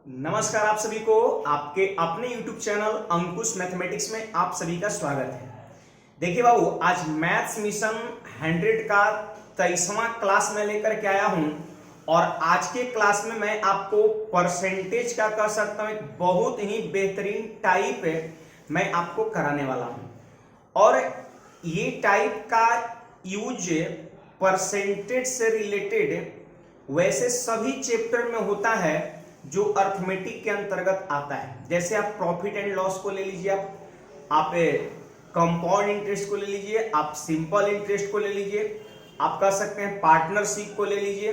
नमस्कार आप सभी को आपके अपने YouTube चैनल अंकुश मैथमेटिक्स में आप सभी का स्वागत है। देखिए बाबू, आज मैथ्स मिशन 100 का 23वां क्लास में लेकर के आया हूं और आज के क्लास में मैं आपको परसेंटेज का कह सकता हूं एक बहुत ही बेहतरीन टाइप मैं आपको कराने वाला हूं और ये टाइप का यूज परसेंटेज से रिलेटेड वैसे सभी चैप्टर में होता है जो अर्थमेटिक के अंतर्गत आता है। जैसे आप प्रॉफिट एंड लॉस को ले लीजिए, आप कंपाउंड इंटरेस्ट को ले लीजिए, आप सिंपल इंटरेस्ट को ले लीजिए, आप कह सकते हैं पार्टनरशिप को ले लीजिए,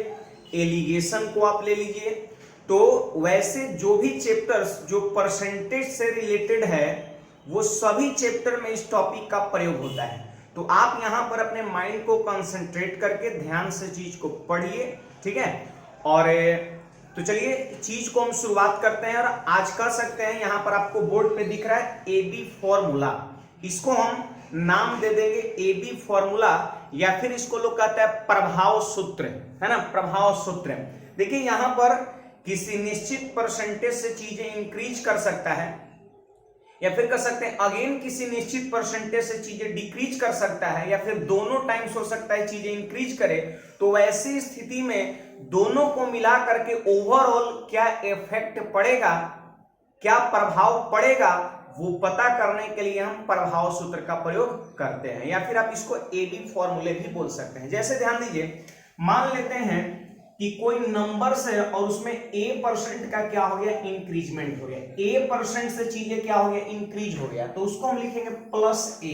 एलिगेशन को आप ले लीजिए। तो वैसे जो भी चैप्टर्स जो परसेंटेज से रिलेटेड है वो सभी चैप्टर में इस टॉपिक का प्रयोग होता है। तो आप यहां पर अपने माइंड को कंसंट्रेट करके ध्यान से चीज को पढ़िए, ठीक है। और तो चलिए चीज को हम शुरुआत करते हैं और आज कह सकते हैं यहां पर आपको बोर्ड पे दिख रहा है एबी फॉर्मूला। इसको हम नाम दे देंगे एबी फॉर्मूला या फिर इसको लोग कहते हैं प्रभाव सूत्र, है ना, प्रभाव सूत्र। देखिए यहां पर किसी निश्चित परसेंटेज से चीजें इंक्रीज कर सकता है या फिर कर सकते हैं अगेन किसी निश्चित परसेंटेज से चीजें डिक्रीज कर सकता है या फिर दोनों टाइम्स हो सकता है चीजें इंक्रीज करे। तो वैसी स्थिति में दोनों को मिला करके ओवरऑल क्या इफेक्ट पड़ेगा, क्या प्रभाव पड़ेगा, वो पता करने के लिए हम प्रभाव सूत्र का प्रयोग करते हैं या फिर आप इसको एबी फॉर्मूले भी बोल सकते हैं। जैसे ध्यान दीजिए, मान लेते हैं कि कोई नंबर्स है और उसमें a% का क्या हो गया, इंक्रीजमेंट हो गया। a% से चीजें क्या हो गया, इंक्रीज हो गया, तो उसको हम लिखेंगे +a,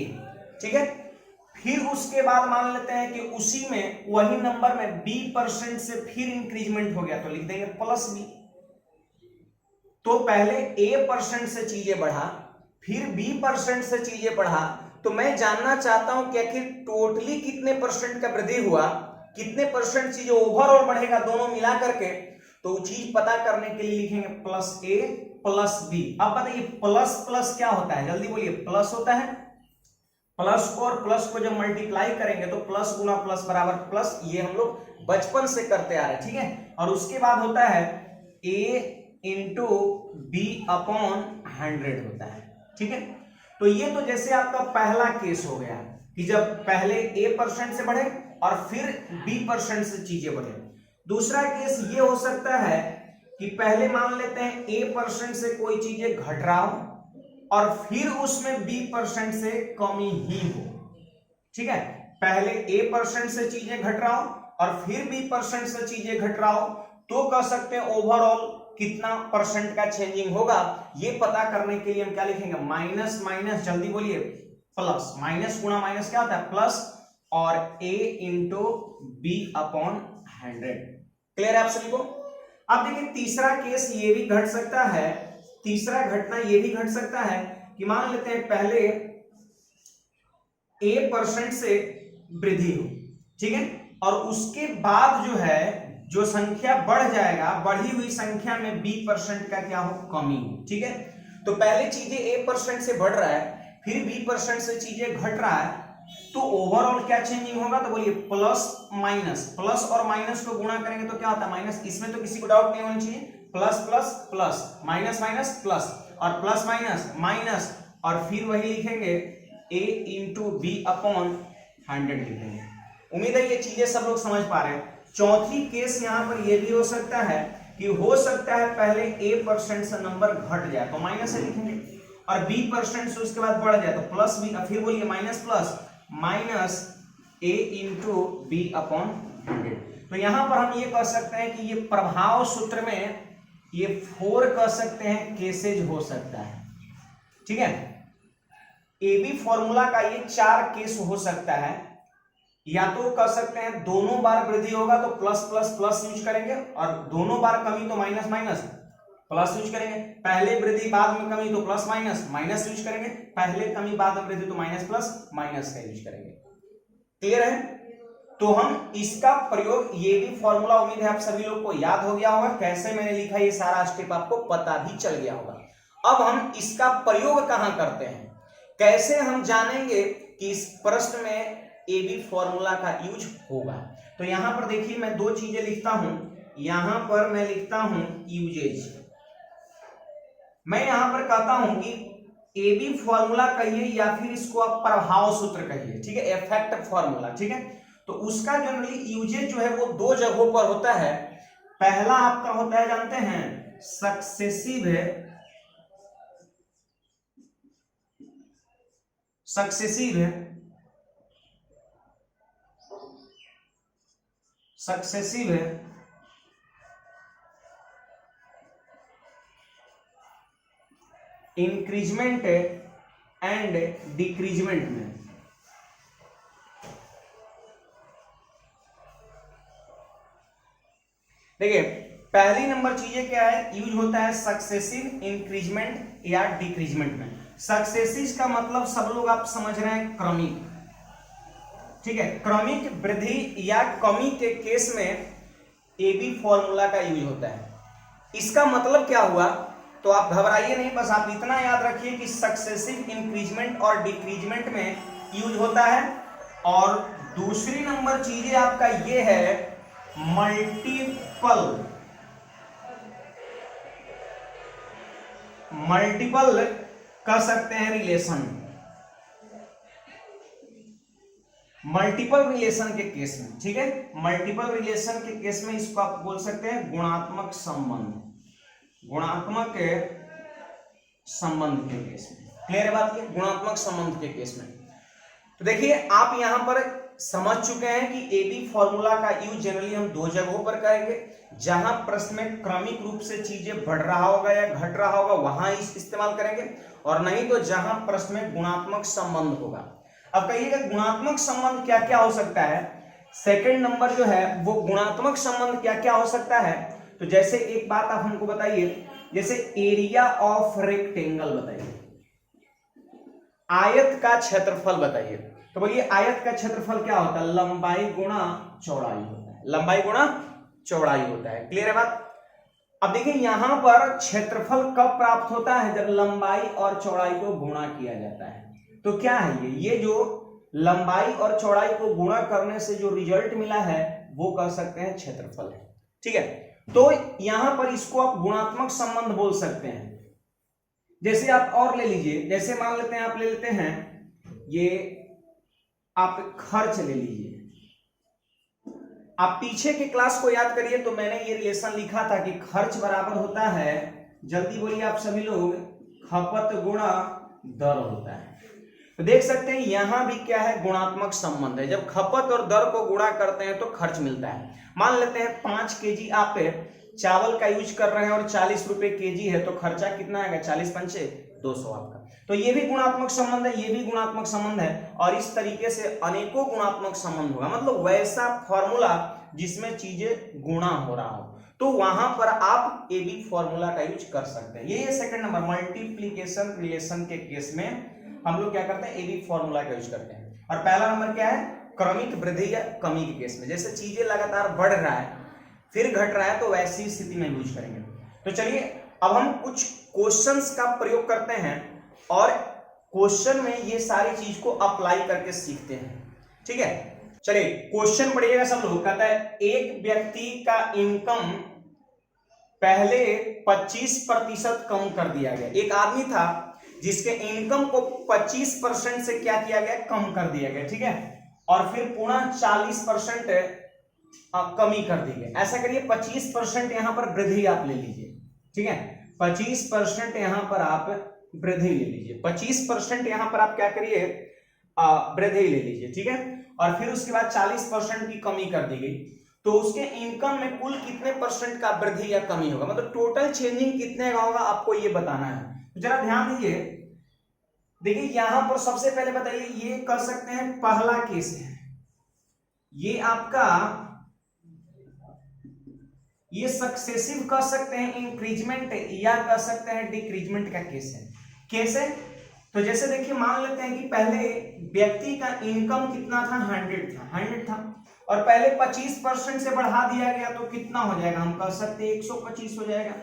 ठीक है। फिर उसके बाद मान लेते हैं कि उसी में वही नंबर में b% से फिर इंक्रीजमेंट हो गया, तो लिख देंगे +b। तो पहले a% से चीजें बढ़ा, फिर b% से चीजें बढ़ा, तो मैं जानना चाहता हूं कि आखिर टोटली कितने परसेंट का वृद्धि हुआ, कितने परसेंट चीजें ओवरऑल बढ़ेगा दोनों मिला करके। तो चीज पता करने के लिए लिखेंगे +a+b। अब बताइए प्लस प्लस क्या होता है, जल्दी बोलिए। प्लस होता है, प्लस को और प्लस को जब मल्टीप्लाई करेंगे तो प्लस गुना प्लस बराबर प्लस, ये हम लोग बचपन से करते आ रहे हैं, ठीक है। और उसके बाद होता है a इंटू b/100 होता है, ठीक है। तो ये तो जैसे आपका पहला केस हो गया कि जब पहले a% से बढ़े और फिर b% से चीजें बढ़े। दूसरा केस ये हो सकता है कि पहले मान लेते हैं a% से कोई चीजें घट रहा हो और फिर उसमें b% से कमी ही हो, ठीक है। पहले a% से चीजें घट रहा हो और फिर b% से चीजें घट रहा हो, तो कह सकते हैं ओवरऑल कितना परसेंट का चेंजिंग होगा। ये पता करने के लिए हम क्या लिखेंगे, माइनस माइनस, जल्दी बोलिए, प्लस। माइनस गुणा माइनस क्या होता है, प्लस, और a इंटू b/100। क्लियर है आप सभी को। अब देखिए तीसरा केस ये भी घट सकता है, तीसरा घटना ये भी घट सकता है कि मान लेते हैं पहले a% से वृद्धि हो, ठीक है, और उसके बाद जो है जो संख्या बढ़ जाएगा, बढ़ी हुई संख्या में b% का क्या हो, कमी हो, ठीक है। तो पहले चीजें a% से बढ़ रहा है, फिर b% से चीजें घट रहा है, तो ओवरऑल क्या चेंजिंग होगा, तो बोलिए प्लस माइनस। प्लस और माइनस को गुणा करेंगे तो क्या होता है, माइनस। इसमें तो किसी को डाउट नहीं होना चाहिए, plus plus plus, minus minus plus, और प्लस माइनस माइनस, और फिर वही लिखेंगे a इंटू b/100 लिखेंगे। उम्मीद है ये चीजें सब लोग समझ पा रहे हैं। चौथी केस यहां पर यह भी हो सकता है कि हो सकता है पहले a% से नंबर घट जाए तो माइनस से लिखेंगे, और b% से उसके बाद बढ़ जाए तो प्लस b, फिर बोलिए minus plus minus a into b/100। तो यहां पर हम ये कह सकते हैं कि ये प्रभाव सूत्र में ये 4 कह सकते हैं केसेज हो सकता है, ठीक है। एबी फॉर्मूला का ये 4 केस हो सकता है। या तो कह सकते हैं दोनों बार वृद्धि होगा तो प्लस प्लस प्लस यूज करेंगे, और दोनों बार कमी तो माइनस माइनस प्लस यूज करेंगे। पहले वृद्धि बाद में कमी तो प्लस माइनस माइनस यूज करेंगे, पहले कमी बाद में वृद्धि तो माइनस प्लस माइनस का यूज करेंगे। क्लियर है। तो हम इसका प्रयोग, ये भी फॉर्मूला उम्मीद है आप सभी लोग को याद हो गया होगा, कैसे मैंने लिखा ये सारा स्टेप आपको पता भी चल गया होगा। अब हम इसका प्रयोग कहां करते हैं, कैसे हम जानेंगे कि इस प्रश्न में एबी फॉर्मूला का यूज होगा। तो यहां पर देखिए मैं दो चीजें लिखता हूं, यहां पर मैं लिखता हूं यूजेज, मैं यहां पर कहता हूं कि ए बी फॉर्मूला कहिए या फिर इसको आप प्रभाव सूत्र कहिए, ठीक है, इफेक्ट फॉर्मूला, ठीक है। तो उसका जनरली यूजेज जो है वो दो जगहों पर होता है। पहला आपका होता है, जानते हैं, सक्सेसिव इंक्रीजमेंट एंड डिक्रीजमेंट में। देखिए पहली नंबर चीजें क्या है, यूज होता है सक्सेसिव इंक्रीजमेंट या डिक्रीजमेंट में। सक्सेसिव का मतलब सब लोग आप समझ रहे हैं क्रमिक, ठीक है, क्रमिक वृद्धि या कमी के केस में ए बी फॉर्मूला का यूज होता है। इसका मतलब क्या हुआ, तो आप घबराइए नहीं, बस आप इतना याद रखिए कि सक्सेसिव इंक्रीजमेंट और डिक्रीजमेंट में यूज होता है। और दूसरी नंबर चीजें आपका ये है मल्टीपल कर सकते हैं रिलेशन, मल्टीपल रिलेशन के केस में, ठीक है, मल्टीपल रिलेशन के केस में इसको आप बोल सकते हैं गुणात्मक संबंध, गुणात्मक संबंध के केस में। क्लियर है बात, ये गुणात्मक संबंध के केस में। तो देखिए आप यहां पर समझ चुके हैं कि ए बी फॉर्मूला का यूज जनरली हम दो जगहों पर करेंगे, जहां प्रश्न में क्रमिक रूप से चीजें बढ़ रहा होगा या घट रहा होगा वहां इस्तेमाल करेंगे, और नहीं तो जहां प्रश्न में गुणात्मक संबंध होगा। अब कहिएगा गुणात्मक संबंध क्या क्या हो सकता है, सेकंड नंबर जो है वो गुणात्मक संबंध क्या क्या हो सकता है। तो जैसे एक बात आप हमको बताइए, जैसे एरिया ऑफ रेक्टेंगल बताइए, आयत का क्षेत्रफल बताइए। तो बोलिए आयत का क्षेत्रफल क्या होता है, लंबाई गुणा चौड़ाई होता है, लंबाई गुणा चौड़ाई होता है। क्लियर है बात। अब देखिए यहां पर क्षेत्रफल कब प्राप्त होता है, जब लंबाई और चौड़ाई को गुणा किया जाता है। तो क्या है ये जो लंबाई और चौड़ाई को गुणा करने से जो रिजल्ट मिला है वो कह सकते हैं क्षेत्रफल है, ठीक है। तो यहां पर इसको आप गुणात्मक संबंध बोल सकते हैं। जैसे आप और ले लीजिए, जैसे मान लेते हैं, आप ले लेते हैं ये आप खर्च ले लीजिए। आप पीछे के क्लास को याद करिए तो मैंने ये रिलेशन लिखा था कि खर्च बराबर होता है, जल्दी बोलिए आप सभी लोग, खपत गुणा दर होता है। तो देख सकते हैं यहां भी क्या है, गुणात्मक संबंध है। जब खपत और दर को गुणा करते हैं तो खर्च मिलता है। मान लेते हैं 5 केजी आप चावल का यूज कर रहे हैं और 40 रुपए केजी है, तो खर्चा कितना आएगा, 40 पंचे 200 आपका। तो ये भी गुणात्मक संबंध है, ये भी गुणात्मक संबंध है, और इस तरीके से अनेकों गुणात्मक संबंध होगा। मतलब वैसा फॉर्मूला जिसमें चीजें गुणा हो रहा हो, तो वहां पर आप ए बी फॉर्मूला का यूज कर सकते हैं। ये सेकंड नंबर मल्टीप्लीकेशन रिलेशन के केस में हम लोग क्या करते हैं, ए बी फॉर्मूला का यूज करते हैं। और पहला नंबर क्या है, क्रमिक वृद्धि या कमी के केस में, जैसे चीजें लगातार बढ़ रहा है फिर घट रहा है, तो वैसी स्थिति में यूज करेंगे। तो चलिए अब हम कुछ क्वेश्चंस का प्रयोग करते हैं और क्वेश्चन में ये सारी चीज को अप्लाई करके सीखते हैं, ठीक है। चलिए क्वेश्चन पढ़िएगा सब लोग। कहता है एक व्यक्ति का इनकम पहले 25% कम कर दिया गया। एक आदमी था जिसके इनकम को 25% से क्या किया गया, कम कर दिया गया, ठीक है, और फिर पुनः 40% कमी कर दी गई। ऐसा करिए 25% यहां पर वृद्धि आप ले लीजिए, ठीक है, 25% यहां पर आप वृद्धि ले लीजिए, 25% यहां पर आप क्या करिए, वृद्धि ले लीजिए, ठीक है, और फिर उसके बाद 40% की कमी कर दी गई। तो उसके इनकम में कुल कितने परसेंट का वृद्धि या कमी होगा, मतलब टोटल चेंजिंग कितने का होगा, आपको ये बताना है। तो जरा ध्यान दीजिए, देखिए यहां पर सबसे पहले बताइए, ये कर सकते हैं पहला केस है, ये आपका ये सक्सेसिव कर सकते हैं इंक्रीजमेंट या कर सकते हैं डिक्रीजमेंट का केस है। कैसे, तो जैसे देखिए मान लेते हैं कि पहले व्यक्ति का इनकम कितना था, 100 था, और पहले 25% से बढ़ा दिया गया तो कितना हो जाएगा, हम कह सकते हैं 125 हो जाएगा।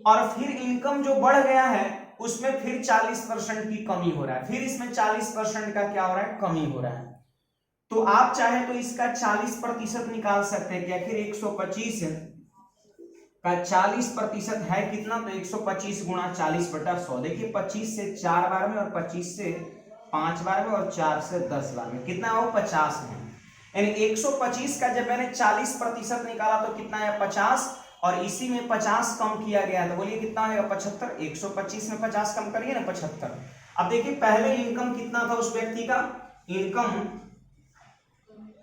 और फिर इनकम जो बढ़ गया है उसमें फिर 40% की कमी हो रहा है, फिर इसमें 40% का क्या हो रहा है, कमी हो रहा है। तो आप चाहे तो इसका 40% निकाल सकते हैं कि आखिर 125 का 40% है कितना, तो 125 गुणा 40/100। देखिए 25 से 4 बार में और 25 से 5 बार में और 4 से 10 बार में कितना हो, 50 है। यानी 125 का जब मैंने 40% निकाला तो कितना है, 50, और इसी में 50 कम किया गया तो बोलिए कितना आएगा, 75। 125 में 50 कम करिए ना, 75। अब देखिए पहले इनकम कितना था उस व्यक्ति का,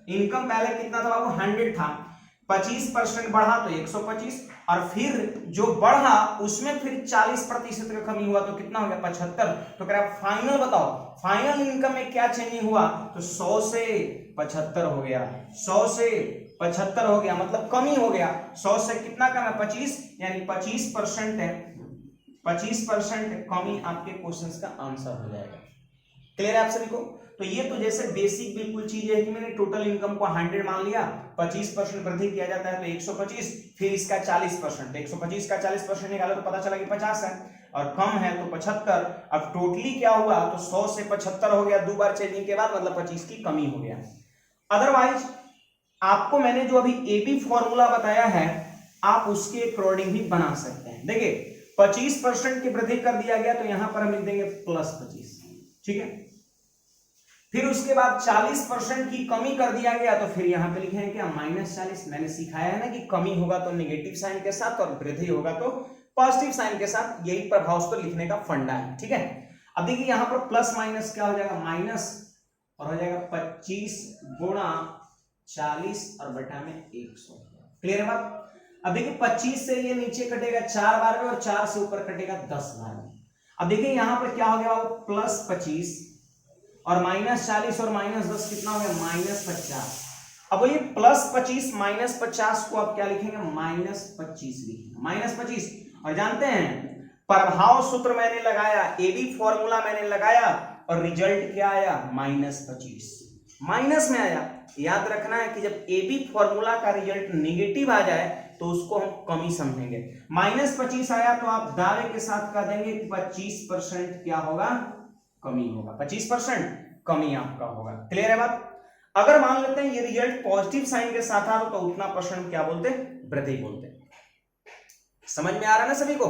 इनकम पहले कितना था बाबू, 100 था। 25% बढ़ा तो 125, और फिर जो बढ़ा उसमें फिर 40% का कमी हुआ तो कितना हो गया, 75। तो कह रहा फाइनल बताओ, फाइनल इनकम में क्या चेंजिंग हुआ, तो 100 से 75 हो गया, 100 से 75 हो गया, मतलब कमी हो गया। 100 से कितना कम है, 25, यानी 25% है, 25% कमी आपके क्वेश्चंस का आंसर हो जाएगा। क्लियर है आप सभी को। तो ये तो जैसे बेसिक बिल्कुल चीज है कि मैंने टोटल इनकम को 100 मान लिया, 25% वृद्धि किया जाता है तो 125, फिर इसका 40%, 125 का 40% निकालो तो पता चला कि 50 है, और कम है तो 75। अब टोटली क्या हुआ, तो 100 से 75 हो गया, 2 बार चेंजिंग के बाद, मतलब 25 की कमी हो गया। अदरवाइज आपको मैंने जो अभी एबी फॉर्मूला बताया है, आप उसके अकॉर्डिंग भी बना सकते हैं। देखिए 25% की वृद्धि कर दिया गया तो यहां पर हम लिख देंगे +25, ठीक है। फिर उसके बाद 40% की कमी कर दिया गया तो फिर यहां पे लिखे हैं क्या, -40। मैंने सिखाया है ना कि कमी होगा तो नेगेटिव साइन के साथ और वृद्धि होगा तो पॉजिटिव साइन के साथ, यही प्रभाव उसको लिखने का फंडा है, ठीक है। अब देखिए यहां पर प्लस माइनस क्या हो जाएगा, माइनस, और हो जाएगा 25 गुणा 40 और बटा में 100। क्लियर है बात। अब देखिए 25 से ये नीचे कटेगा 4 बार में और 4 से ऊपर कटेगा 10 बार में। अब देखिए यहां पर क्या हो गया, +25 और -40 और -10 कितना हो गया, -50। अब बोलिए +25 -50 को आप क्या लिखेंगे, -25 लिखेंगे, -25। और जानते हैं प्रभाव सूत्र मैंने लगाया, एबी फॉर्मूला मैंने लगाया, और रिजल्ट क्या आया, -25, माइनस में आया। याद रखना है कि जब एबी फॉर्मूला का रिजल्ट नेगेटिव आ जाए तो उसको हम कमी समझेंगे। -25 आया तो आप दावे के साथ कह देंगे 25% क्या होगा, कमी होगा, 25% कमी आपका होगा। क्लियर है बात। अगर मान लेते हैं ये रिजल्ट पॉजिटिव साइन के साथ आ तो उतना परसेंट क्या बोलते, वृद्धि बोलते। समझ में आ रहा है ना सभी को।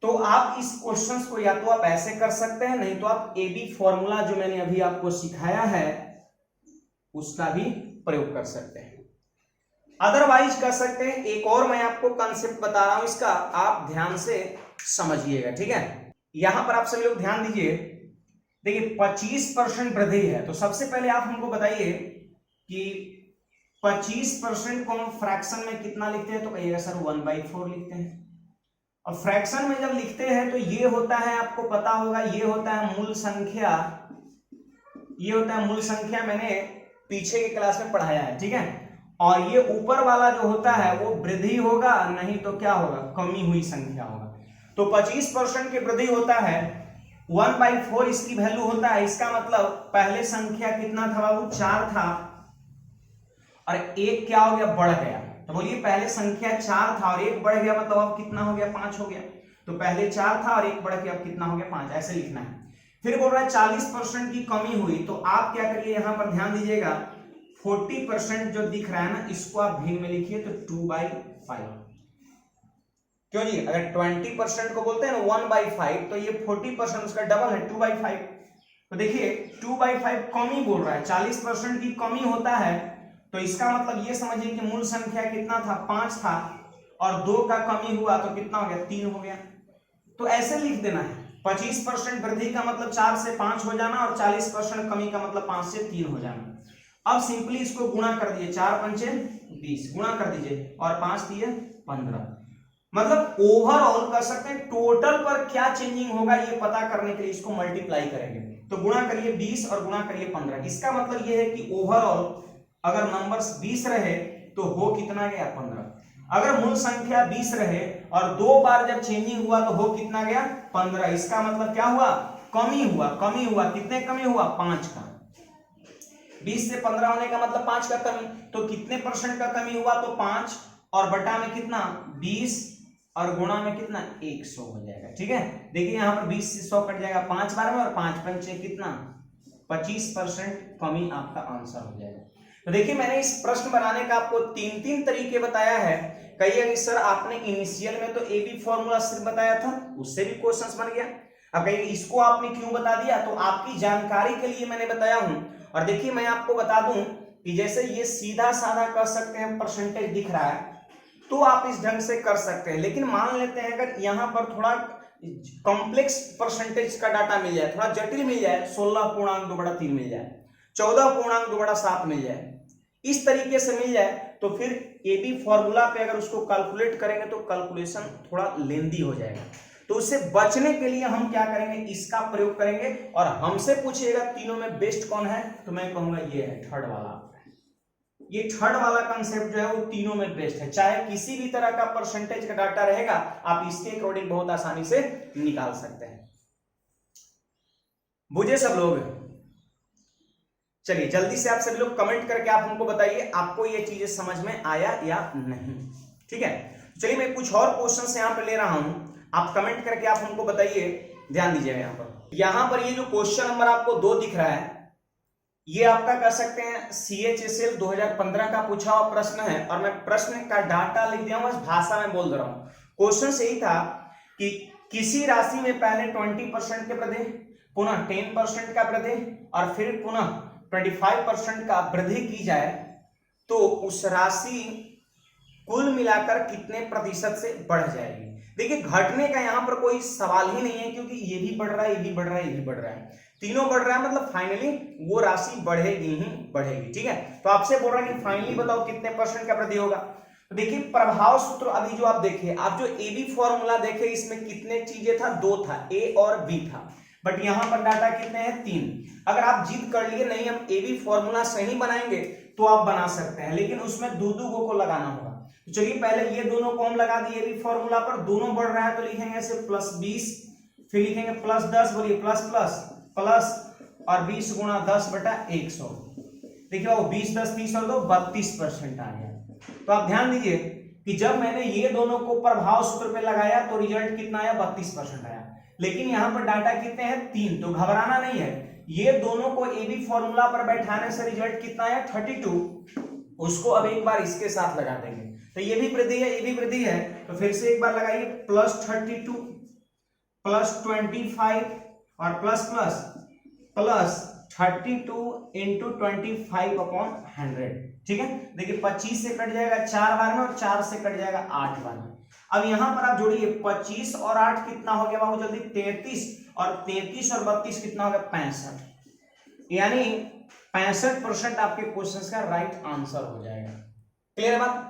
तो आप इस क्वेश्चंस को या तो आप ऐसे कर सकते हैं, नहीं तो आप एबी फॉर्मूला जो मैंने अभी आपको सिखाया है उसका भी प्रयोग कर सकते हैं, अदरवाइज कर सकते हैं। एक और मैं आपको कंसेप्ट बता रहा हूं, इसका आप ध्यान से समझिएगा, ठीक है। यहां पर आप सभी लोग ध्यान दीजिए। देखिए 25% वृद्धि है तो सबसे पहले आप हमको बताइए कि 25% को हम फ्रैक्शन में कितना लिखते हैं, तो कहिएगा सर 1/4 लिखते हैं। और फ्रैक्शन में जब लिखते हैं तो ये होता है, आपको पता होगा, ये होता है मूल संख्या, ये होता है मूल संख्या, मैंने पीछे के क्लास में पढ़ाया है, ठीक है। और ये ऊपर वाला जो होता है वो वृद्धि होगा, नहीं तो क्या होगा, कमी हुई संख्या होगा। तो 25% की वृद्धि होता है, 1/4 इसकी वैल्यू होता है। इसका मतलब पहले संख्या कितना था बाबू, 4 था, और एक क्या हो गया, बढ़ गया। तो बोलिए पहले संख्या 4 था और एक बढ़ गया, मतलब अब कितना हो गया, 5 हो गया। तो पहले 4 था और एक बढ़ गया, अब कितना हो गया, 5, ऐसे लिखना है। फिर बोल रहा है 40% की कमी हुई, तो आप क्या करिए, यहां पर ध्यान दीजिएगा, 40% जो दिख रहा है ना, इसको आप भिन्न में लिखिए तो 2/5। क्यों जी, अगर 20% को बोलते हैं ना 1/5, तो ये 40% उसका डबल है, 2/5। तो देखिए 2/5 कमी बोल रहा है, 40% की कमी होता है, तो इसका मतलब ये समझिए कि मूल संख्या कितना था, 5 था, और 2 का कमी हुआ तो कितना हो गया, 3 हो गया। तो ऐसे लिख देना है, 25% वृद्धि का मतलब 4 से 5 हो जाना, और 40% कमी का मतलब 5 से 3 हो जाना। अब सिंपली इसको गुणा कर दिए, 4×5 = 20, गुणा कर दीजिए, और 5 दिए 15। मतलब ओवरऑल कर सकते हैं, टोटल पर क्या चेंजिंग होगा ये पता करने के लिए इसको मल्टीप्लाई करेंगे। तो गुणा करिए 20 और गुणा करिए 15। इसका मतलब ये है कि ओवरऑल अगर नंबर्स 20 रहे तो हो कितना गया, 15। अगर मूल संख्या 20 रहे और 2 बार जब चेंजिंग हुआ तो हो कितना गया, 15। इसका मतलब क्या हुआ, कमी हुआ। कमी हुआ, कितने कमी हुआ, 5 का। 20 से 15 होने का मतलब 5 का कमी, तो कितने परसेंट का कमी हुआ, तो 5, और बटा में कितना, 20, और गुणा में कितना, 100 हो जाएगा, ठीक है। देखिए यहां पर 20 से 100 कट जाएगा 5 बार में, और 5×5 कितना, 25% कमी आपका आंसर हो जाएगा। तो देखिए मैंने इस प्रश्न बनाने का आपको तीन तीन तरीके बताया है। कहिए सर आपने इनिशियल में तो ए बी फॉर्मूला सिर्फ बताया था, उससे भी क्वेश्चंस बन गया। अब कहिए इसको आपने क्यों बता दिया, तो आपकी जानकारी के लिए मैंने बताया हूं। और देखिए मैं आपको बता दूं कि जैसे ये सीधा साधा कर सकते हैं, परसेंटेज दिख रहा है तो आप इस ढंग से कर सकते हैं। लेकिन मान लेते हैं अगर यहां पर थोड़ा कॉम्प्लेक्स परसेंटेज का डाटा मिल जाए, थोड़ा जटिल मिल जाए, 16.2/3 मिल जाए, 14.2/7 मिल जाए, इस तरीके से मिल जाए, तो फिर ए बी फॉर्मूला पे अगर उसको कैलकुलेट करेंगे तो कैलकुलेशन थोड़ा लेंदी हो जाएगा। तो उससे बचने के लिए हम क्या करेंगे, इसका प्रयोग करेंगे। और हमसे पूछिएगा तीनों में बेस्ट कौन है, तो मैं कहूंगा ये है थर्ड वाला। ये थर्ड वाला कंसेप्ट जो है वो तीनों में बेस्ट है। चाहे किसी भी तरह का परसेंटेज का डाटा रहेगा, आप इसके अकॉर्डिंग बहुत आसानी से निकाल सकते हैं। बुझे सब लोग? चलिए जल्दी से आप सभी लोग कमेंट करके आप हमको बताइए आपको ये चीजें समझ में आया या नहीं। ठीक है, चलिए मैं कुछ और क्वेश्चन यहां पर ले रहा हूं, आप कमेंट करके आप हमको बताइए। ध्यान दीजिएगा यहां पर ये जो क्वेश्चन नंबर आपको 2 दिख रहा है, ये आपका कह सकते हैं CHSL 2015 का पूछा हुआ प्रश्न है। और मैं प्रश्न का डाटा लिख दिया हूं, बस भाषा में बोल दे रहा हूं। क्वेश्चन यही था कि किसी राशि में पहले 20% के वृद्धि, पुनः 10% का वृद्धि और फिर पुनः 25% का वृद्धि की जाए तो उस राशि कुल मिलाकर कितने प्रतिशत से बढ़ जाएगी। देखिए घटने का यहां पर कोई सवाल ही नहीं है, क्योंकि ये भी बढ़ रहा है, ये भी बढ़ रहा है, ये भी बढ़ रहा है, तीनों बढ़ रहा है, मतलब फाइनली वो राशि बढ़ेगी ही बढ़ेगी। ठीक है, तो आपसे बोल रहा है कि फाइनली बताओ कितने परसेंट का वृद्धि होगा। तो देखिए प्रभाव सूत्र अभी जो आप देखिए, आप जो ए बी फॉर्मूला देखे इसमें कितने चीजें था, 2 था, ए और बी था, बट यहां पर डाटा कितने हैं, 3। अगर आप जिद कर लिए नहीं हम ए बी फॉर्मूला सही बनाएंगे तो आप बना सकते हैं, लेकिन उसमें दो को लगाना होगा। तो चलिए पहले ये दोनों को हम लगा दिए भी फॉर्मूला पर, दोनों बढ़ रहा है तो लिखेंगे ऐसे +20, फिर लिखेंगे +10, बोलिए प्लस प्लस प्लस और 20 गुणा 10/100। देखिए वो 20 10 30 और 2 32% आ गया। तो आप ध्यान दीजिए कि जब मैंने ये दोनों को प्रभाव सूत्र पे लगाया तो रिजल्ट कितना आया, 32% आया। लेकिन यहाँ पर डाटा कितने हैं, 3, तो घबराना नहीं है। ये दोनों को ए बी फॉर्मूला पर बैठाने से रिजल्ट कितना आया, 32। उसको अब एक बार इसके साथ लगा देंगे, तो ये भी वृद्धि है, ये भी वृद्धि है, तो फिर से एक बार लगाइए +32 +25 और प्लस प्लस प्लस 32 इंटू 25/100। ठीक है, देखिए 25 से कट जाएगा 4 बार में और 4 से कट जाएगा 8 बार में। अब यहां पर आप जोड़िए 25 और 8 कितना हो गया बाबू जल्दी, 33, और 33 और 32 कितना हो गया, 65। यानी 65% आपके क्वेश्चंस का राइट आंसर हो जाएगा। क्लियर बात?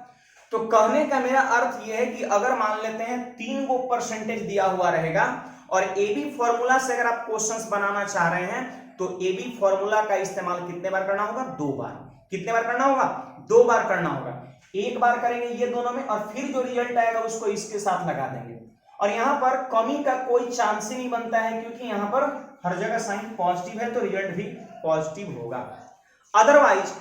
तो कहने का मेरा अर्थ यह है कि अगर मान लेते हैं 3 को परसेंटेज दिया हुआ रहेगा और ए बी फॉर्मूला से अगर आप क्वेश्चंस बनाना चाह रहे हैं तो ए बी फॉर्मूला का इस्तेमाल कितने बार करना होगा, 2 बार। कितने बार करना होगा, 2 बार करना होगा। एक बार करेंगे ये दोनों में और फिर जो रिजल्ट आएगा उसको इसके साथ लगा देंगे। और यहां पर कमी का कोई चांस ही नहीं बनता है, क्योंकि यहां पर हर जगह साइन पॉजिटिव है तो रिजल्ट भी पॉजिटिव होगा। अदरवाइज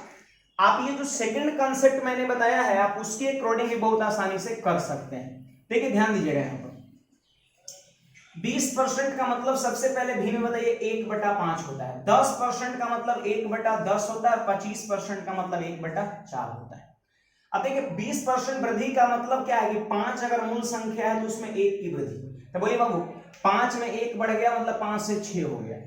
आप ये जो सेकंड कंसेप्ट मैंने बताया है आप उसके अकॉर्डिंग भी बहुत आसानी से कर सकते हैं। देखिए ध्यान दीजिएगा यहां पर 20% का मतलब सबसे पहले भी में बताइए 1/5 होता है, 10% का मतलब 1/10 होता है, 25% का मतलब 1/4 होता है। अब देखिए 20% वृद्धि का मतलब क्या है कि 5 अगर मूल संख्या है तो उसमें 1 की वृद्धि, तो बोलिए बाबू 5 में 1 बढ़ गया मतलब 5 से 6 हो गया।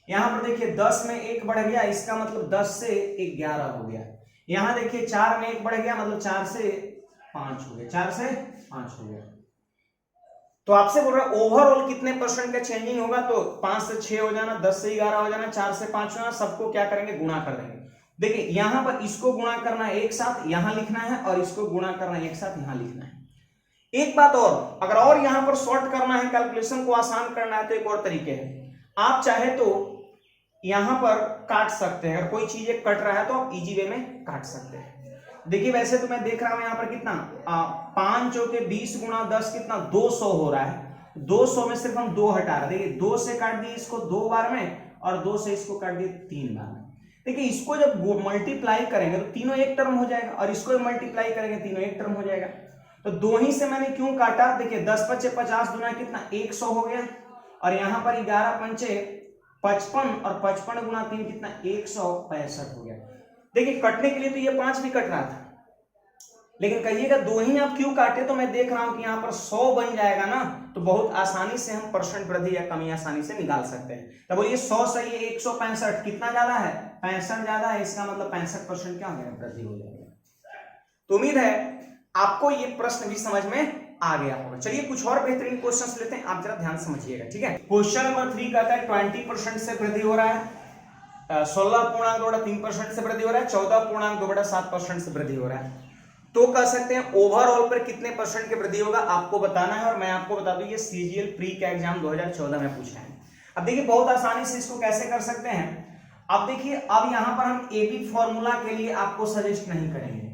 यहां पर देखिए 10 में 1 बढ़ गया, इसका मतलब 10 से 11 हो गया। यहां देखिए 4 में 1 बढ़ गया मतलब 4 से 5 हो गया, 4 से 5 हो गया। तो आपसे बोल रहा है ओवरऑल कितने परसेंट का चेंजिंग होगा, तो 5 से 6 हो जाना, 10 से 11 हो जाना, 4 से 5 हो जाना, सबको क्या करेंगे, गुणा कर देंगे। देखिए यहां पर इसको गुणा करना है एक साथ यहां लिखना है और इसको गुणा करना है एक साथ यहां लिखना है। एक बात और, अगर और यहां पर शॉर्ट करना है, कैलकुलेशन को आसान करना है, तो एक और तरीके है। आप चाहे तो यहां पर काट सकते हैं, अगर कोई चीज कट रहा है तो आप इजी वे में काट सकते हैं। देखिए वैसे तो मैं देख रहा हूं यहां पर कितना 5 चौके 20 गुणा 10 कितना 200 हो रहा है। 200 में सिर्फ हम 2 हटा रहे, देखिए 2 से काट दिए इसको 2 बार में और 2 से इसको काट दिए 3 बार में। देखिए इसको जब मल्टीप्लाई करेंगे तो तीनों एक टर्म हो जाएगा और इसको मल्टीप्लाई करेंगे तीनों एक टर्म हो जाएगा। तो 2 ही से मैंने क्यों काटा, देखिए 10 × 5 = 50 दूना कितना 100 हो गया और यहां पर 11 × 5 = 55 और 55 × 3 कितना 165 हो गया। देखिए कटने के लिए तो ये 5 भी कट रहा था, लेकिन कहिएगा 2 ही आप क्यों काटे, तो मैं देख रहा हूं कि यहाँ पर 100 बन जाएगा ना, तो बहुत आसानी से हम परसेंट वृद्धि या कमी आसानी से निकाल सकते हैं। तो बोलिए 100 सही है, 165 कितना ज्यादा है, 65 ज्यादा है, इसका मतलब 65% क्या हो गया, वृद्धि हो जाएगा। तो उम्मीद है आपको ये प्रश्न भी समझ में आ गया होगा। चलिए कुछ और बेहतरीन क्वेश्चंस लेते हैं, आप जरा ध्यान समझिएगा, ठीक है। क्वेश्चन नंबर 3 कहता है 20% से वृद्धि हो रहा है, 16.2% से वृद्धि हो रहा है, 14.2% से वृद्धि हो रहा है, तो कह सकते हैं ओवरऑल पर कितने परसेंट की वृद्धि होगा, आपको बताना है। और मैं आपको बता दूं ये सीजीएल प्री का एग्जाम 2014 में पूछा है। अब देखिए बहुत आसानी से इसको कैसे कर सकते हैं। अब देखिए अब यहां पर हम एबी फॉर्मूला के लिए आपको सजेस्ट नहीं करेंगे,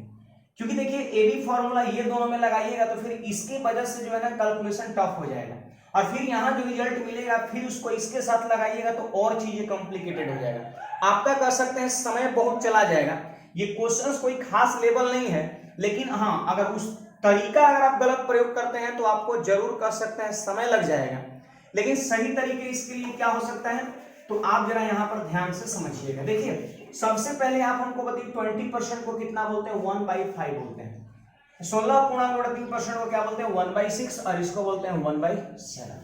क्योंकि देखिए एबी फॉर्मूला ये दोनों में लगाइएगा तो फिर इसके वजह से जो है ना कैलकुलेशन टफ हो जाएगा, और फिर यहाँ जो रिजल्ट मिलेगा फिर उसको इसके साथ लगाइएगा तो और चीजें कॉम्प्लिकेटेड हो जाएगा। आपका कह सकते हैं समय बहुत चला जाएगा। ये क्वेश्चंस कोई खास लेवल नहीं है, लेकिन हाँ अगर उस तरीका अगर आप गलत प्रयोग करते हैं तो आपको जरूर कह सकते हैं समय लग जाएगा, लेकिन सही तरीके इसके लिए क्या हो सकता है, तो आप जरा यहाँ पर ध्यान से समझिएगा। देखिए सबसे पहले आप हमको बताइए 20% को कितना बोलते हैं, 1/5 बोलते हैं। 16.3% को क्या बोलते हैं, 1/6, और इसको बोलते हैं 1/7।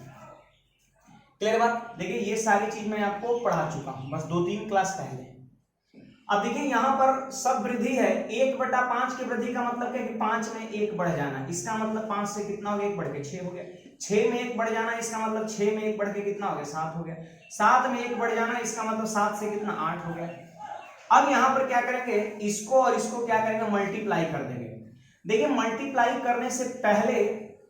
क्लियर बात। देखिए ये सारी चीज मैं आपको पढ़ा चुका हूं, बस 2-3 क्लास पहले। अब देखिए यहाँ पर सब वृद्धि है, 1/5 की वृद्धि का मतलब क्या है कि 5 में 1 बढ़ जाना, इसका मतलब 5 से कितना हो गया, 1 बढ़ के 6 हो गया। 6 में 1 बढ़ जाना, इसका मतलब 6 में 1 बढ़ के कितना हो गया, 7 हो गया। 7 में 1 बढ़ जाना, इसका मतलब 7 से कितना, 8 हो गया। अब यहां पर क्या करेंगे, इसको और इसको क्या करेंगे, मल्टीप्लाई कर देंगे। देखिए मल्टीप्लाई करने से पहले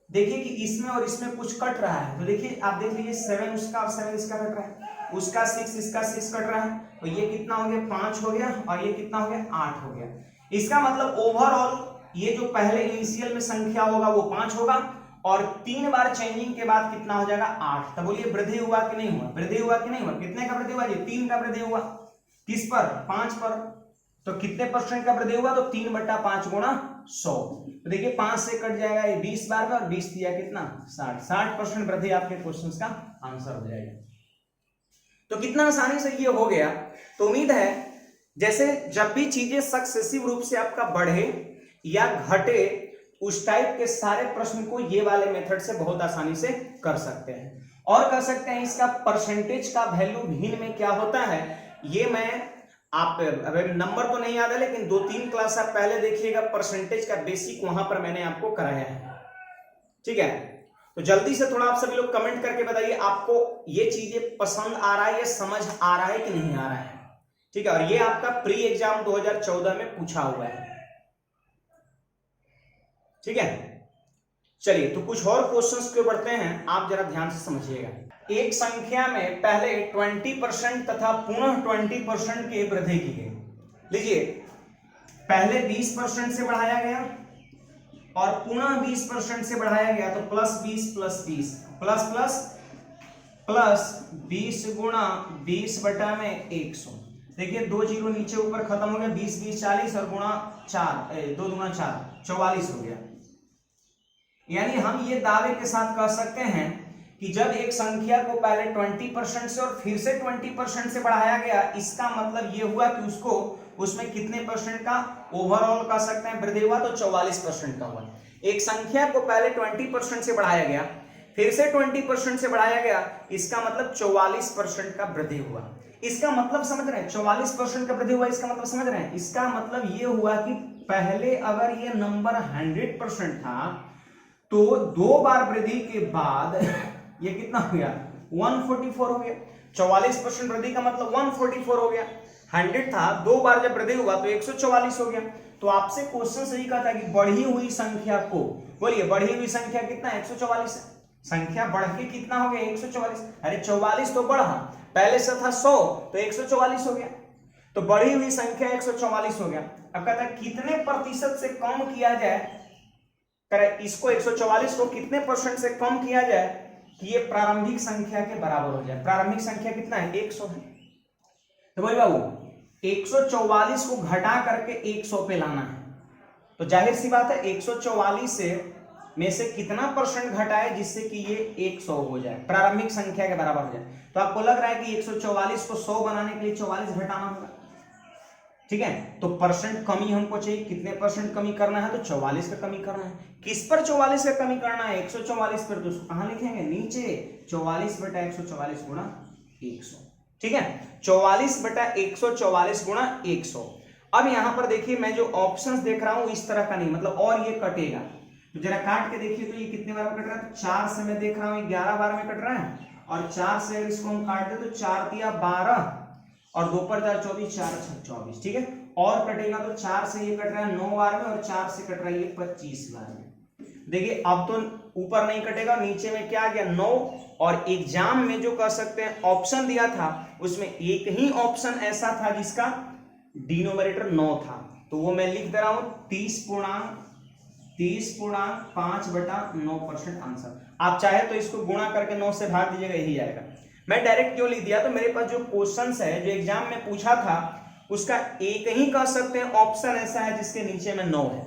देखिए कि इसमें और इसमें कुछ कट रहा है, तो देखिए आप देख लीजिए 7 उसका और 7 इसका कट रहा है, उसका 6 इसका 6 कट रहा है, तो ये कितना हो गया, 5 हो गया, और ये कितना हो गया, 8 हो गया। इसका मतलब ओवरऑल ये जो पहले इनिशियल में संख्या होगा वो 5 होगा, और 3 बार चेंजिंग के बाद कितना हो जाएगा, 8। तो बोलिए वृद्धि हुआ कि नहीं हुआ, वृद्धि हुआ कि नहीं हुआ, कितने का वृद्धि हुआ, ये 3 का वृद्धि हुआ, किस पर, 5 पर। तो कितने परसेंट का वृद्धि हुआ, तो 3/5 गुणा 100। तो देखिए 5 से कट जाएगा ये 20 बार का, और 20 दिया कितना, 60% वृद्धि आपके क्वेश्चंस का आंसर हो जाएगा। तो कितना आसानी से ये हो गया। तो उम्मीद है जैसे जब भी चीजें सक्सेसिव रूप से आपका बढ़े या घटे, उस टाइप के सारे प्रश्न को ये वाले मेथड से बहुत आसानी से कर सकते हैं। और कर सकते हैं इसका परसेंटेज का वैल्यू भिन्न में क्या होता है, ये मैं आप अगर नंबर तो नहीं याद है, लेकिन 2-3 क्लास आप पहले देखिएगा, परसेंटेज का बेसिक वहां पर मैंने आपको कराया है, ठीक है। तो जल्दी से थोड़ा आप सभी लोग कमेंट करके बताइए आपको ये चीजें पसंद आ रहा है, ये समझ आ रहा है कि नहीं आ रहा है, ठीक है। और ये आपका प्री एग्जाम 2014 में पूछा हुआ है, ठीक है। चलिए तो कुछ और क्वेश्चंस के बढ़ते हैं, आप जरा ध्यान से समझिएगा। एक संख्या में पहले 20% तथा पुनः 20% की वृद्धि की गई। लीजिए पहले 20% से बढ़ाया गया और पुनः 20% से बढ़ाया गया, तो +20 + 20 प्लस 20 गुणा 20/100। देखिए 2 जीरो नीचे ऊपर खत्म हो गया, 20 20 40 और गुणा 4, 2 दूना 4, 44 हो गया। यानी हम ये दावे के साथ कह सकते हैं कि जब एक संख्या को पहले 20% से और फिर से 20% से बढ़ाया गया, इसका मतलब ये हुआ कि उसको उसमें कितने परसेंट का ओवरऑल कह सकते हैं वृद्धि हुआ, तो 44% का हुआ। एक संख्या को पहले 20% से बढ़ाया गया, फिर से 20% से बढ़ाया गया, इसका मतलब 44% का वृद्धि हुआ। इसका मतलब समझ रहे हैं, 44% का वृद्धि हुआ, इसका मतलब समझ रहे हैं, इसका मतलब ये हुआ कि पहले अगर ये नंबर 100% था, तो 2 बार वृद्धि के बाद ये कितना हो गया, 144 हो गया। 44% वृद्धि का मतलब 144 हो गया। 100 था, 2 बार जब वृद्धि हुआ तो 144 हो गया। तो आपसे क्वेश्चन सही कहा था कि बढ़ी हुई संख्या को, बोलिए बढ़ी हुई संख्या कितना, 144 है। संख्या बढ़ के कितना हो गया, 144। अरे 44 तो बढ़ा, पहले से था 100 तो 144 हो गया, तो बढ़ी हुई संख्या 144 हो गया। अब कहता है कितने प्रतिशत से कम किया जाए, इसको 144 को कितने परसेंट से कम किया जाए कि ये प्रारंभिक संख्या के बराबर हो जाए। प्रारंभिक संख्या कितना है, 100 है। तो बोले बाबू 144 को घटा करके 100 पे लाना है, तो जाहिर सी बात है 144 में से कितना परसेंट घटाए जिससे कि ये 100 हो जाए, प्रारंभिक संख्या के बराबर हो जाए। तो आपको लग रहा है कि 144 को 100 बनाने के लिए 44 घटाना होगा, ठीक है। तो परसेंट कमी हमको चाहिए, कितने परसेंट कमी करना है, तो 44 का कमी करना है। किस पर 44 का कमी करना है, 144 पर। तो कहां लिखेंगे, नीचे 44/144 गुणा 100, ठीक है। 44/144 गुणा 100। अब यहां पर देखिए मैं जो ऑप्शंस देख रहा हूं इस तरह का नहीं, मतलब और ये कटेगा, तो जरा काट के देखिए तो ये कितने बार में कट रहा है, 4 से मैं देख रहा हूं 11 बार में कट रहा है, और 4 से अगर इसको हम काट दे तो 4 तिया 12 और 2 पर 4 24, 4 6 24, ठीक है। और कटेगा तो 4 से ये कट रहा है 9 बार में, और 4 से कट रहा है ये 25 बार में। देखिए अब तो ऊपर नहीं कटेगा, नीचे में क्या आ गया 9, और एग्जाम में जो कह सकते हैं ऑप्शन दिया था उसमें एक ही ऑप्शन ऐसा था जिसका डिनोमिनेटर 9 था, तो वो मैं लिख दे रहा हूं 30.5/9% आंसर। आप चाहे तो इसको गुणा करके 9 से भाग दीजिएगा, यही आएगा। मैं डायरेक्ट क्यों लिख दिया, तो मेरे पास जो क्वेश्चंस है जो एग्जाम में पूछा था उसका एक ही कह सकते हैं ऑप्शन ऐसा है जिसके नीचे में 9 है,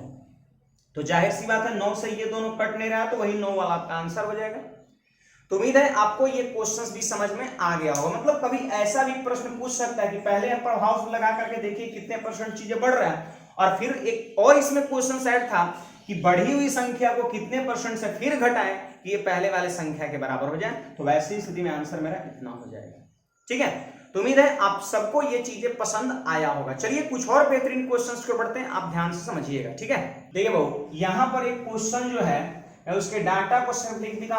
तो जाहिर सी बात है 9 से ये दोनों कट नहीं रहा, तो वही 9 वाला आपका आंसर हो जाएगा। तो उम्मीद है आपको ये क्वेश्चंस भी समझ में आ गया होगा। मतलब कभी ऐसा भी प्रश्न पूछ सकता है कि पहले आप प्रभाव लगा करके देखिए कितने परसेंट चीजें बढ़ रहा है, और फिर एक और इसमें क्वेश्चन ऐड था कि बढ़ी हुई संख्या को कितने परसेंट से फिर घटाएं कि ये पहले वाले संख्या के बराबर हो जाए, तो वैसी स्थिति में आंसर मेरा इतना हो जाएगा, ठीक है। तो उम्मीद है आप सबको ये चीजें पसंद आया होगा। चलिए कुछ और बेहतरीन क्वेश्चंस को पढ़ते हैं, आप ध्यान से समझिएगा, ठीक है। देखिए बहु यहाँ पर एक क्वेश्चन जो है उसके डाटा को सिर्फ लिख दिया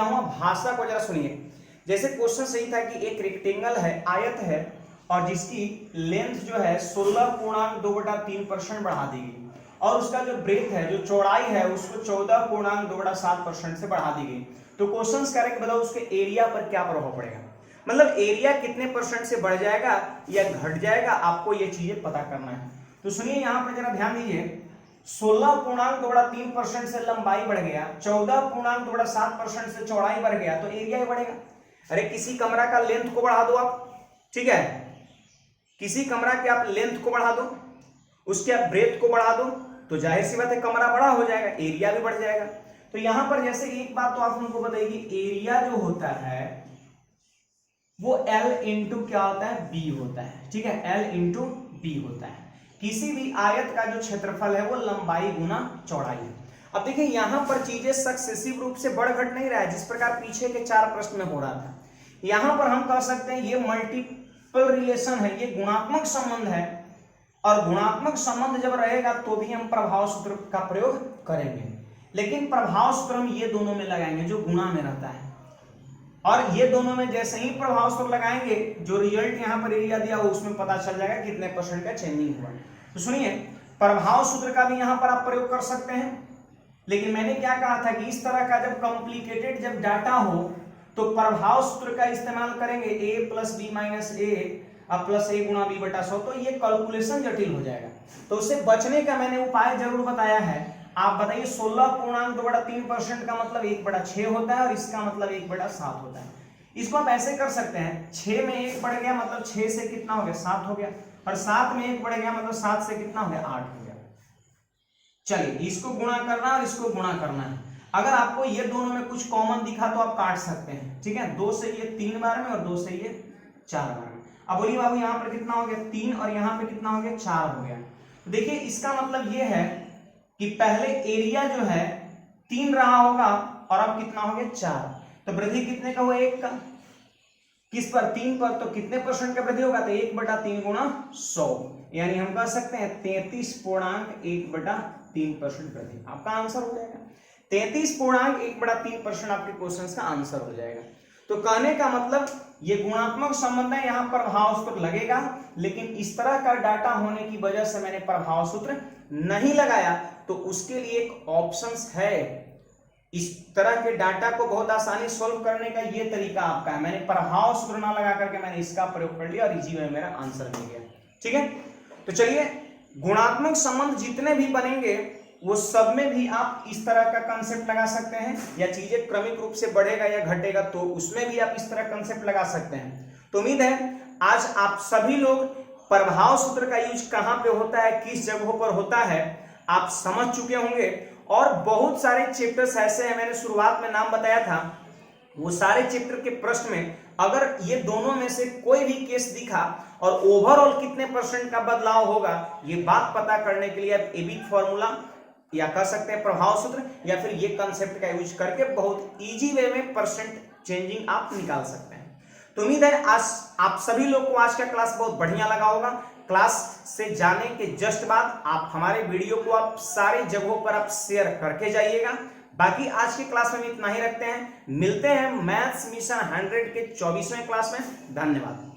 हूं, भाषा को जरा सुनिए। जैसे क्वेश्चन सही था कि एक रेक्टेंगल है, आयत है, और जिसकी लेंथ जो है 16.2/3% बढ़ा दी गई, और उसका जो ब्रेथ है, जो चौड़ाई है, उसको 14.2/7% से बढ़ा दी गई। तो क्वेश्चन कह रहे हैं कि बताओ उसके एरिया पर क्या प्रभाव पड़ेगा, मतलब एरिया कितने परसेंट से बढ़ जाएगा या घट जाएगा, आपको ये चीजें पता करना है। तो सुनिए यहाँ पर जरा ध्यान दीजिए, 16.3% से लंबाई बढ़ गया, 14.2/7% से चौड़ाई बढ़ गया, तो एरिया ही बढ़ेगा। अरे किसी कमरा का लेंथ को बढ़ा दो आप, ठीक है, किसी कमरा के आप लेंथ को बढ़ा दो, उसके आप ब्रेथ को बढ़ा दो, तो जाहिर सी बात है कमरा बड़ा हो जाएगा, एरिया भी बढ़ जाएगा। तो यहां पर जैसे एक बात तो आप उनको बताइए, एरिया जो होता है वो L इंटू क्या होता है, B होता है, ठीक है, L इंटू B होता है। किसी भी आयत का जो क्षेत्रफल है वो लंबाई गुना चौड़ाई है। अब देखिए यहां पर चीजें सक्सेसिव रूप से बढ़ घट नहीं रहा है, जिस प्रकार पीछे के 4 प्रश्न में हो रहा था। यहां पर हम कह सकते हैं ये मल्टीपल रिलेशन है, ये गुणात्मक संबंध है, और गुणात्मक संबंध जब रहेगा तो भी हम प्रभाव सूत्र का प्रयोग करेंगे, लेकिन प्रभाव सूत्र हम ये दोनों में लगाएंगे जो गुणा में रहता है, और ये दोनों में जैसे ही प्रभाव सूत्र लगाएंगे जो रिजल्ट यहाँ पर एरिया दिया हो उसमें पता चल जाएगा कितने परसेंट का चेंजिंग हुआ। तो सुनिए प्रभाव सूत्र का भी यहाँ पर आप प्रयोग कर सकते हैं, लेकिन मैंने क्या कहा था कि इस तरह का जब कॉम्प्लिकेटेड जब डाटा हो तो प्रभाव सूत्र का इस्तेमाल करेंगे, a + b - a plus a गुणा b बटा 100, तो ये कैलकुलेशन जटिल हो जाएगा। तो उससे बचने का मैंने उपाय जरूर बताया है। आप बताइए 16.2/3% का मतलब 1/6 होता है, और इसका मतलब 1/7 होता है। इसको आप ऐसे कर सकते हैं, 6 में 1 बढ़ गया मतलब 6 से कितना हो गया, 7 हो गया, और 7 में 1 बढ़ गया मतलब 7 से कितना हो गया, 8 हो गया। चलिए इसको गुणा करना और इसको गुणा करना है। अगर आपको ये दोनों में कुछ कॉमन दिखा तो आप काट सकते हैं, ठीक है। 2 से ये 3 बार में और 2 से ये 4 बार में। अब बोलिए बाबू यहाँ पर कितना हो गया, 3, और यहाँ पे कितना हो गया, 4 हो गया। तो देखिए इसका मतलब ये है कि पहले एरिया जो है 3 रहा होगा, और अब कितना हो गया, 4। तो वृद्धि कितने का हुआ, 1 का। किस पर, 3 पर, तो कितने परसेंट का वृद्धि होगा, तो 1/3 गुणा 100, यानी हम कह सकते हैं 33.1/3% वृद्धि। आपका आंसर हो जाएगा 33.1/3% आपके क्वेश्चन का आंसर हो जाएगा। तो कहने का मतलब ये गुणात्मक संबंध है, यहाँ प्रभाव सूत्र लगेगा, लेकिन इस तरह का डाटा होने की वजह से मैंने प्रभाव सूत्र नहीं लगाया, तो उसके लिए एक ऑप्शंस है। इस तरह के डाटा को बहुत आसानी सॉल्व करने का ये तरीका आपका है। मैंने प्रभाव सूत्र ना लगा करके मैंने इसका प्रयोग कर लिया और इजी में मेरा आंसर मिल गया, ठीक है। तो चलिए गुणात्मक संबंध जितने भी बनेंगे वो सब में भी आप इस तरह का कंसेप्ट लगा सकते हैं, या चीजें क्रमिक रूप से बढ़ेगा या घटेगा तो उसमें भी आप इस तरह कंसेप्ट लगा सकते हैं। तो उम्मीद है आज आप सभी लोग प्रभाव सूत्र का यूज कहां पे होता है, किस जगहों पर होता है, आप समझ चुके होंगे। और बहुत सारे चैप्टर्स ऐसे हैं, मैंने शुरुआत में नाम बताया था वो सारे चैप्टर के प्रश्न में अगर ये दोनों में से कोई भी केस दिखा और ओवरऑल कितने परसेंट का बदलाव होगा, ये बात पता करने के लिए आप एबिक फॉर्मूला या कह सकते हैं प्रभाव सूत्र या फिर ये कंसेप्ट का यूज करके बहुत इजी वे में परसेंट चेंजिंग आप निकाल सकते हैं। तो उम्मीद है आज आप सभी लोग को आज का क्लास बहुत बढ़िया लगा होगा। क्लास से जाने के जस्ट बाद आप हमारे वीडियो को आप सारी जगहों पर आप शेयर करके जाइएगा। बाकी आज की क्लास में इतना ही रखते हैं, मिलते हैं मैथ्स मिशन 100 के 24वें क्लास में। धन्यवाद।